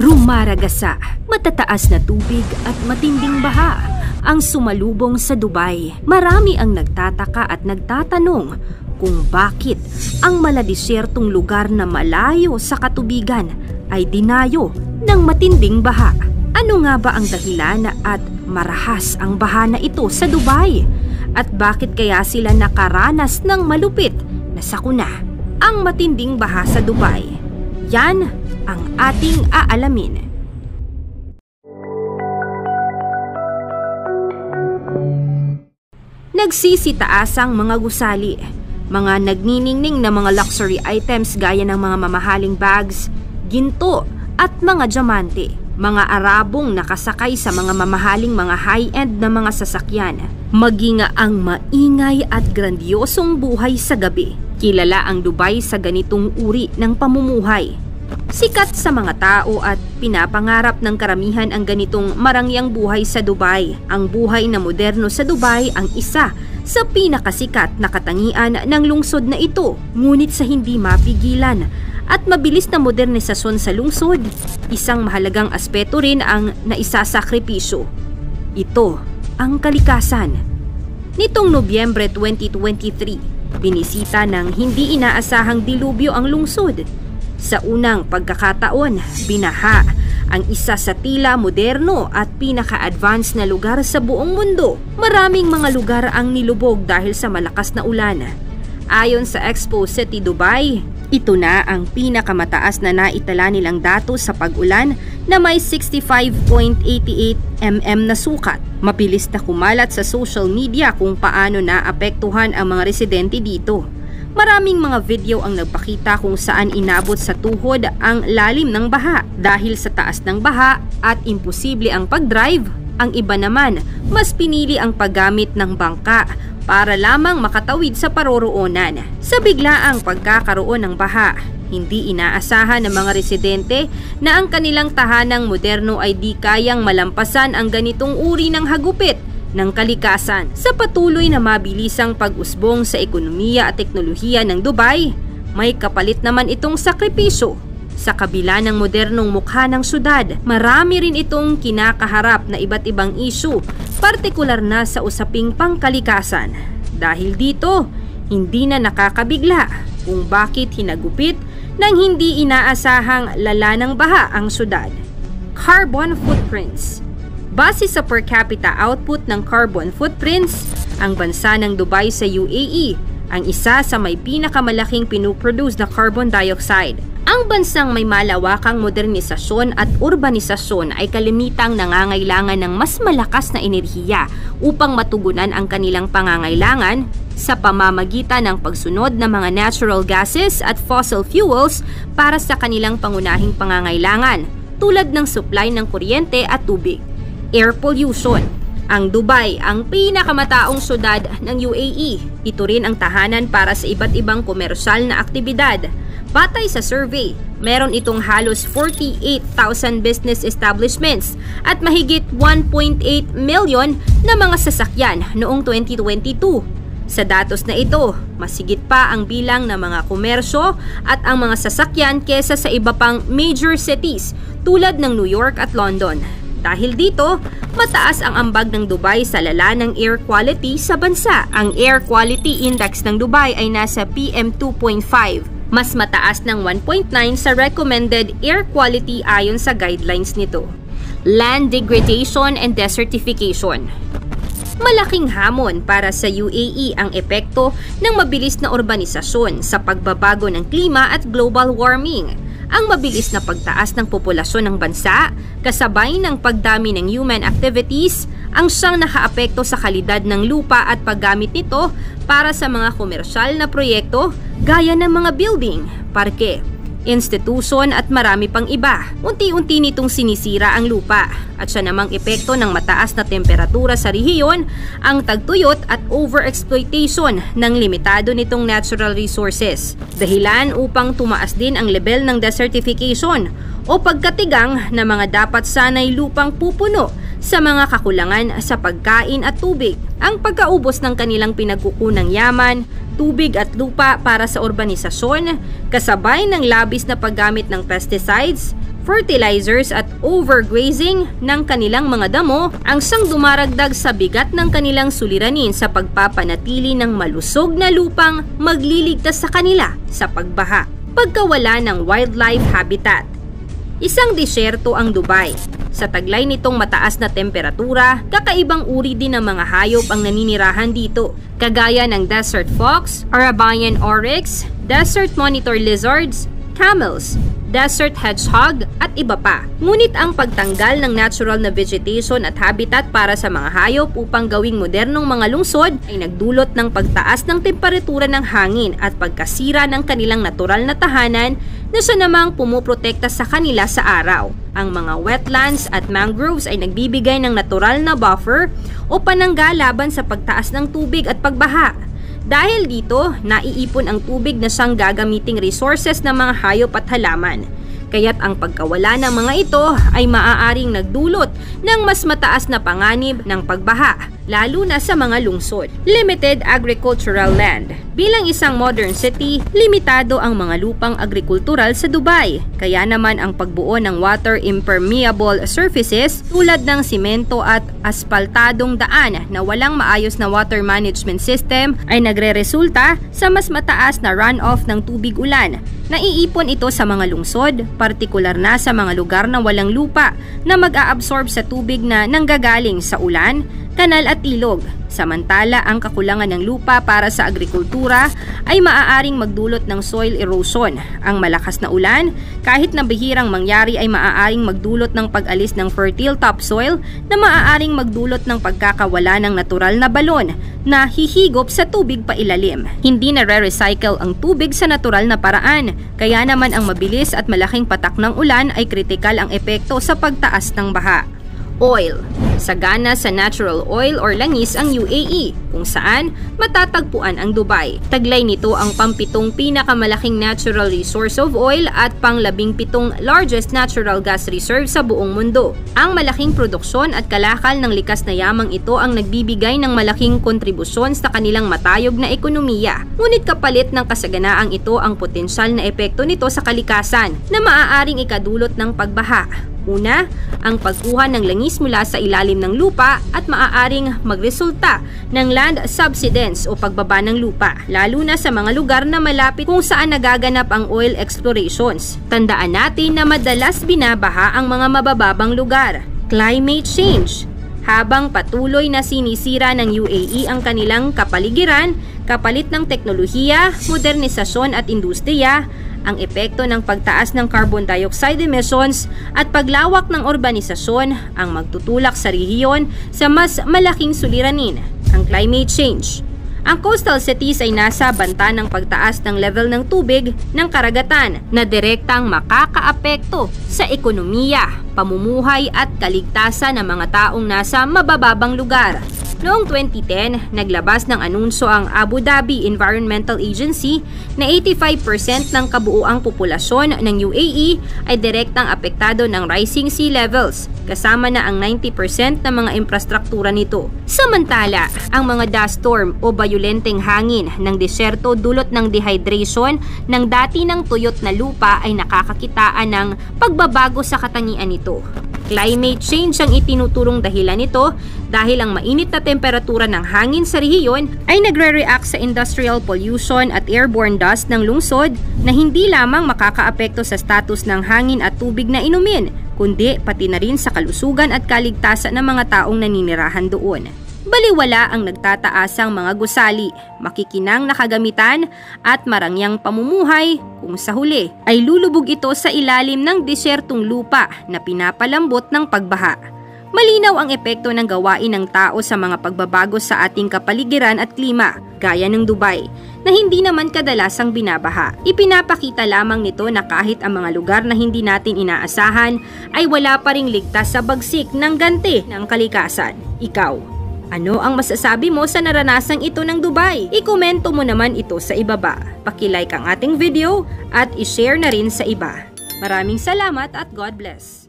Rumaragasa, matataas na tubig at matinding baha ang sumalubong sa Dubai. Marami ang nagtataka at nagtatanong kung bakit ang maladisyertong lugar na malayo sa katubigan ay dinayo ng matinding baha. Ano nga ba ang dahilan at marahas ang baha na ito sa Dubai? At bakit kaya sila nakaranas ng malupit na sakuna? Ang matinding baha sa Dubai. Yan ang ating aalamin. Nagsisitaas ang mga gusali, mga nagniningning na mga luxury items gaya ng mga mamahaling bags, ginto at mga diamante, mga Arabong nakasakay sa mga mamahaling mga high-end na mga sasakyan, maging ang maingay at grandiosong buhay sa gabi. Kilala ang Dubai sa ganitong uri ng pamumuhay. Sikat sa mga tao at pinapangarap ng karamihan ang ganitong marangyang buhay sa Dubai. Ang buhay na moderno sa Dubai ang isa sa pinakasikat na katangian ng lungsod na ito. Ngunit sa hindi mapigilan at mabilis na modernisasyon sa lungsod, isang mahalagang aspeto rin ang naisasakripisyo. Ito ang kalikasan. Nitong Nobyembre 2023, binisita ng hindi inaasahang dilubyo ang lungsod. Sa unang pagkakataon, binaha ang isa sa tila moderno at pinaka-advanced na lugar sa buong mundo. Maraming mga lugar ang nilubog dahil sa malakas na ulan. Ayon sa Expo City Dubai, ito na ang pinakamataas na naitala nilang datos sa pag-ulan na may 65.88 mm na sukat. Mabilis na kumalat sa social media kung paano naapektuhan ang mga residente dito. Maraming mga video ang nagpakita kung saan inabot sa tuhod ang lalim ng baha. Dahil sa taas ng baha at imposible ang pag-drive, ang iba naman mas pinili ang paggamit ng bangka para lamang makatawid sa paroroonan. Sa biglaang pagkakaroon ng baha, hindi inaasahan ng mga residente na ang kanilang tahanang moderno ay di kayang malampasan ang ganitong uri ng hagupit ng kalikasan. Sa patuloy na mabilisang pag-usbong sa ekonomiya at teknolohiya ng Dubai, may kapalit naman itong sakripisyo. Sa kabila ng modernong mukha ng syudad, marami rin itong kinakaharap na iba't ibang issue, partikular na sa usaping pangkalikasan. Dahil dito, hindi na nakakabigla kung bakit hinagupit ng hindi inaasahang lala ng baha ang syudad. Carbon footprints. Base sa per capita output ng carbon footprints, ang bansa ng Dubai sa UAE ang isa sa may pinakamalaking pinuproduce na carbon dioxide. Ang bansang may malawakang modernisasyon at urbanisasyon ay kalimitang nangangailangan ng mas malakas na enerhiya upang matugunan ang kanilang pangangailangan sa pamamagitan ng pagsunod ng mga natural gases at fossil fuels para sa kanilang pangunahing pangangailangan, tulad ng supply ng kuryente at tubig. Air pollution. Ang Dubai ang pinakamataong syudad ng UAE. Ito rin ang tahanan para sa iba't ibang komersyal na aktibidad. Batay sa survey, meron itong halos 48,000 business establishments at mahigit 1.8 million na mga sasakyan noong 2022. Sa datos na ito, masigit pa ang bilang ng mga komersyo at ang mga sasakyan kesa sa iba pang major cities tulad ng New York at London. Dahil dito, mataas ang ambag ng Dubai sa lala ng air quality sa bansa. Ang Air Quality Index ng Dubai ay nasa PM2.5, mas mataas ng 1.9 sa recommended air quality ayon sa guidelines nito. Land degradation and desertification. Malaking hamon para sa UAE ang epekto ng mabilis na urbanisasyon sa pagbabago ng klima at global warming. Ang mabilis na pagtaas ng populasyon ng bansa, kasabay ng pagdami ng human activities, ang siyang nakaapekto sa kalidad ng lupa at paggamit nito para sa mga komersyal na proyekto gaya ng mga building, parke, institusyon at marami pang iba. Unti-unti nitong sinisira ang lupa at siya namang epekto ng mataas na temperatura sa rehiyon, ang tagtuyot at overexploitation ng limitado nitong natural resources. Dahilan upang tumaas din ang level ng desertification o pagkatigang na mga dapat sanay lupang pupuno sa mga kakulangan sa pagkain at tubig. Ang pagkaubos ng kanilang pinagkukunang yaman tubig at lupa para sa urbanisasyon, kasabay ng labis na paggamit ng pesticides, fertilizers at overgrazing ng kanilang mga damo ang siyang dumaragdag sa bigat ng kanilang suliranin sa pagpapanatili ng malusog na lupang magliligtas sa kanila sa pagbaha. Pagkawala ng wildlife habitat. Isang disyerto ang Dubai. Sa taglay nitong mataas na temperatura, kakaibang uri din ng mga hayop ang naninirahan dito, kagaya ng desert fox, Arabian oryx, desert monitor lizards, camels, desert hedgehog at iba pa. Ngunit ang pagtanggal ng natural na vegetation at habitat para sa mga hayop upang gawing modernong mga lungsod ay nagdulot ng pagtaas ng temperatura ng hangin at pagkasira ng kanilang natural na tahanan na siya namang pumuprotekta sa kanila sa araw. Ang mga wetlands at mangroves ay nagbibigay ng natural na buffer o panangga laban sa pagtaas ng tubig at pagbaha. Dahil dito, naiipon ang tubig na siyang gagamiting resources ng mga hayop at halaman. Kaya't ang pagkawala ng mga ito ay maaaring nagdulot ng mas mataas na panganib ng pagbaha, lalo na sa mga lungsod. Limited agricultural land. Bilang isang modern city, limitado ang mga lupang agrikultural sa Dubai. Kaya naman ang pagbuo ng water impermeable surfaces tulad ng simento at aspaltadong daan na walang maayos na water management system ay nagreresulta sa mas mataas na runoff ng tubig ulan. Naiipon ito sa mga lungsod, partikular na sa mga lugar na walang lupa na mag-a-absorb sa tubig na nanggagaling sa ulan, kanal at ilog. Samantala, ang kakulangan ng lupa para sa agrikultura ay maaaring magdulot ng soil erosion. Ang malakas na ulan, kahit na bihirang mangyari, ay maaaring magdulot ng pag-alis ng fertile topsoil na maaaring magdulot ng pagkakawala ng natural na balon na hihigop sa tubig pailalim. Hindi na re-recycle ang tubig sa natural na paraan, kaya naman ang mabilis at malaking patak ng ulan ay kritikal ang epekto sa pagtaas ng baha. Oil. Sagana sa natural oil or langis ang UAE, kung saan matatagpuan ang Dubai. Taglay nito ang pampitong pinakamalaking natural resource of oil at pang-17 largest natural gas reserve sa buong mundo. Ang malaking produksyon at kalakal ng likas na yamang ito ang nagbibigay ng malaking kontribusyon sa kanilang matayog na ekonomiya. Ngunit kapalit ng kasaganaang ito ang potensyal na epekto nito sa kalikasan na maaaring ikadulot ng pagbaha. Una, ang pagkuha ng langis mula sa ilalim ng lupa at maaaring magresulta ng land subsidence o pagbaba ng lupa, lalo na sa mga lugar na malapit kung saan nagaganap ang oil explorations. Tandaan natin na madalas binabaha ang mga mabababang lugar. Climate change. Habang patuloy na sinisira ng UAE ang kanilang kapaligiran, kapalit ng teknolohiya, modernisasyon at industriya, ang epekto ng pagtaas ng carbon dioxide emissions at paglawak ng urbanisasyon ang magtutulak sa rehiyon sa mas malaking suliranin, ang climate change. Ang coastal cities ay nasa banta ng pagtaas ng level ng tubig ng karagatan na direktang makakaapekto sa ekonomiya, pamumuhay at kaligtasan ng mga taong nasa mabababang lugar. Noong 2010, naglabas ng anunsyo ang Abu Dhabi Environmental Agency na 85% ng kabuuang populasyon ng UAE ay direktang apektado ng rising sea levels, kasama na ang 90% ng mga infrastruktura nito. Samantala, ang mga dust storm o bayolenteng hangin ng desyerto dulot ng dehydration ng dati ng tuyot na lupa ay nakakakitaan ng pagbabago sa katangian nito. Climate change ang itinuturong dahilan nito dahil ang mainit na temperatura ng hangin sa rehiyon ay nagre-react sa industrial pollution at airborne dust ng lungsod na hindi lamang makakaapekto sa status ng hangin at tubig na inumin, kundi pati na rin sa kalusugan at kaligtasan ng mga taong naninirahan doon. Baliwala ang nagtataasang mga gusali, makikinang na kagamitan at marangyang pamumuhay kung sa huli ay lulubog ito sa ilalim ng desyertong lupa na pinapalambot ng pagbaha. Malinaw ang epekto ng gawain ng tao sa mga pagbabago sa ating kapaligiran at klima, gaya ng Dubai, na hindi naman kadalasang binabaha. Ipinapakita lamang nito na kahit ang mga lugar na hindi natin inaasahan ay wala pa ring ligtas sa bagsik ng ganti ng kalikasan. Ikaw, ano ang masasabi mo sa naranasang ito ng Dubai? I-komento mo naman ito sa ibaba. Paki-like ang ating video at i-share na rin sa iba. Maraming salamat at God bless.